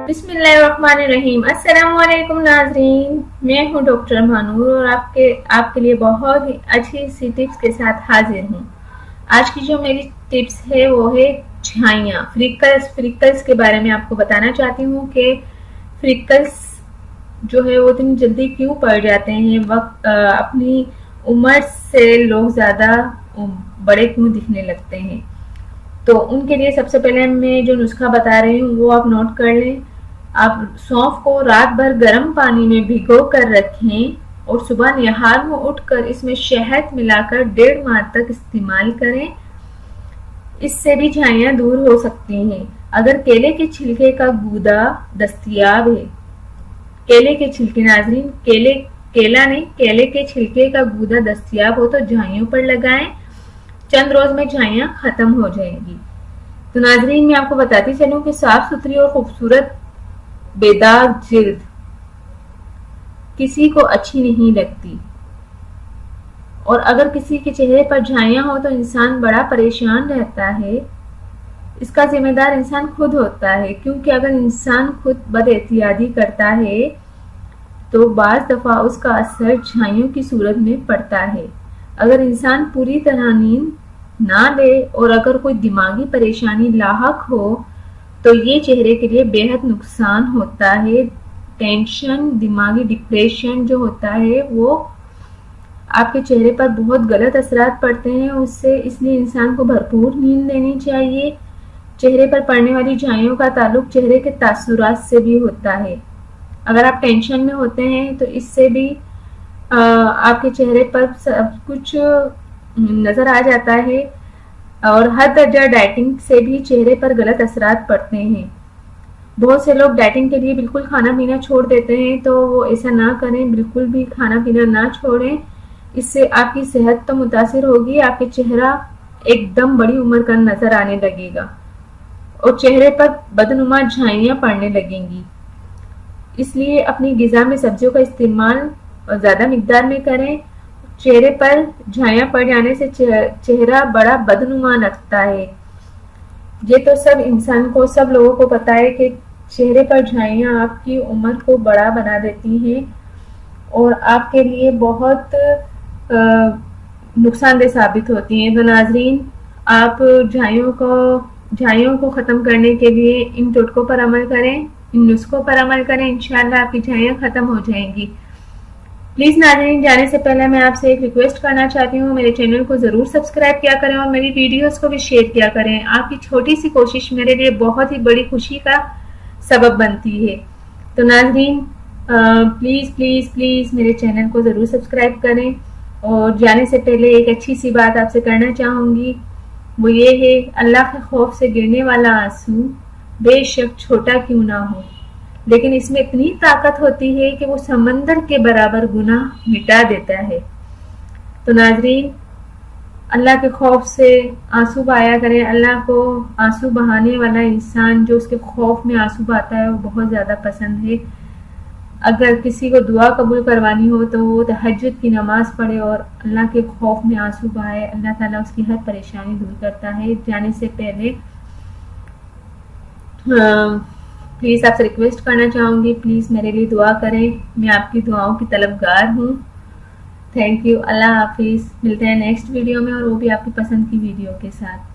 बिस्मिल्लाहिर्रहमानिर्रहीम। अस्सलाम वालेकुम नाज़रीन, मैं हूँ डॉक्टर मानूर और आपके लिए बहुत ही अच्छी सी टिप्स के साथ हाजिर हूँ। आज की जो मेरी टिप्स है वो है छाइयाँ, फ्रिकल्स के बारे में आपको बताना चाहती हूँ कि फ्रिकल्स जो है वो इतनी जल्दी क्यों पड़ जाते हैं, वक्त अपनी उम्र से लोग ज़्यादा बड़े क्यों दिखने लगते हैं। तो उनके लिए सबसे पहले मैं जो नुस्खा बता रही हूँ वो आप नोट कर लें। आप सौंफ को रात भर गर्म पानी में भिगो कर रखें और सुबह निहार में उठकर इसमें शहद मिलाकर 1.5 माह तक इस्तेमाल करें। इससे भी छाइयाँ दूर हो सकती हैं। अगर केले के छिलके का गूदा दस्तयाब है, केले के छिलके नाजरीन, केला नहीं, केले के छिलके का गूदा दस्तयाब हो तो झाइयों पर लगाएं। चंद रोज में झाइयाँ खत्म हो जाएंगी। तो नाजरीन मैं आपको बताती चलूं कि साफ सुथरी और खूबसूरत बेदाग जिल्द किसी को अच्छी नहीं लगती, और अगर किसी के चेहरे पर झाइयाँ हो तो इंसान बड़ा परेशान रहता है। इसका जिम्मेदार इंसान खुद होता है, क्योंकि अगर इंसान खुद बदएहतियाती करता है तो बाज़ दफा उसका असर झाइयों की सूरत में पड़ता है। अगर इंसान पूरी तरह नींद ना ले और अगर कोई दिमागी परेशानी लाहक हो तो ये चेहरे के लिए बेहद नुकसान होता है। टेंशन, दिमागी डिप्रेशन जो होता है वो आपके चेहरे पर बहुत गलत असरात पड़ते हैं उससे, इसलिए इंसान को भरपूर नींद लेनी चाहिए। चेहरे पर पड़ने वाली झाइयों का ताल्लुक चेहरे के तासुरात से भी होता है। अगर आप टेंशन में होते हैं तो इससे भी आपके चेहरे पर सब कुछ नजर आ जाता है, और हर दर्जा डाइटिंग से भी चेहरे पर गलत असरात पड़ते हैं। बहुत से लोग डाइटिंग के लिए बिल्कुल खाना पीना छोड़ देते हैं, तो वो ऐसा ना करें, बिल्कुल भी खाना पीना ना छोड़ें। इससे आपकी सेहत तो मुतासिर होगी, आपके चेहरा एकदम बड़ी उम्र का नजर आने लगेगा और चेहरे पर बदनुमा झाइयाँ पड़ने लगेंगी। इसलिए अपनी गिज़ा में सब्जियों का इस्तेमाल ज़्यादा मिकदार में करें। चेहरे पर झाइयाँ पड़ जाने से चेहरा बड़ा बदनुमा लगता है। ये तो सब लोगों को पता है कि चेहरे पर झाइयाँ आपकी उम्र को बड़ा बना देती हैं और आपके लिए बहुत नुकसानदेह साबित होती हैं। तो नाजरीन आप झाइयों को ख़त्म करने के लिए इन टोटकों पर अमल करें, इन नुस्खों पर अमल करें, इंशाअल्लाह आपकी झाइयाँ ख़त्म हो जाएंगी। प्लीज़ नाज़रीन जाने से पहले मैं आपसे एक रिक्वेस्ट करना चाहती हूँ, मेरे चैनल को ज़रूर सब्सक्राइब किया करें और मेरी वीडियोस को भी शेयर किया करें। आपकी छोटी सी कोशिश मेरे लिए बहुत ही बड़ी खुशी का सबब बनती है। तो नाज़रीन प्लीज़ प्लीज़ प्लीज़ मेरे चैनल को ज़रूर सब्सक्राइब करें। और जाने से पहले एक अच्छी सी बात आपसे करना चाहूँगी, वो ये है, अल्लाह के खौफ से गिरने वाला आंसू बेशक छोटा क्यों ना हो, लेकिन इसमें इतनी ताकत होती है कि वो समंदर के बराबर गुनाह मिटा देता है। तो नाजरीन अल्लाह के खौफ से आंसू बहाया करें। अल्लाह को आंसू बहाने वाला इंसान, जो उसके खौफ में आंसू बहाता है, वो बहुत ज़्यादा पसंद है। अगर किसी को दुआ कबूल करवानी हो तो वो तहज्जुद की नमाज पढ़े और अल्लाह के खौफ में आंसू बहाए। अल्लाह ताला उसकी हर परेशानी दूर करता है। जाने से पहले प्लीज़ आपसे रिक्वेस्ट करना चाहूँगी, प्लीज़ मेरे लिए दुआ करें। मैं आपकी दुआओं की तलबगार हूँ। Thank you. अल्लाह हाफिज़। मिलते हैं नेक्स्ट वीडियो में, और वो भी आपकी पसंद की वीडियो के साथ।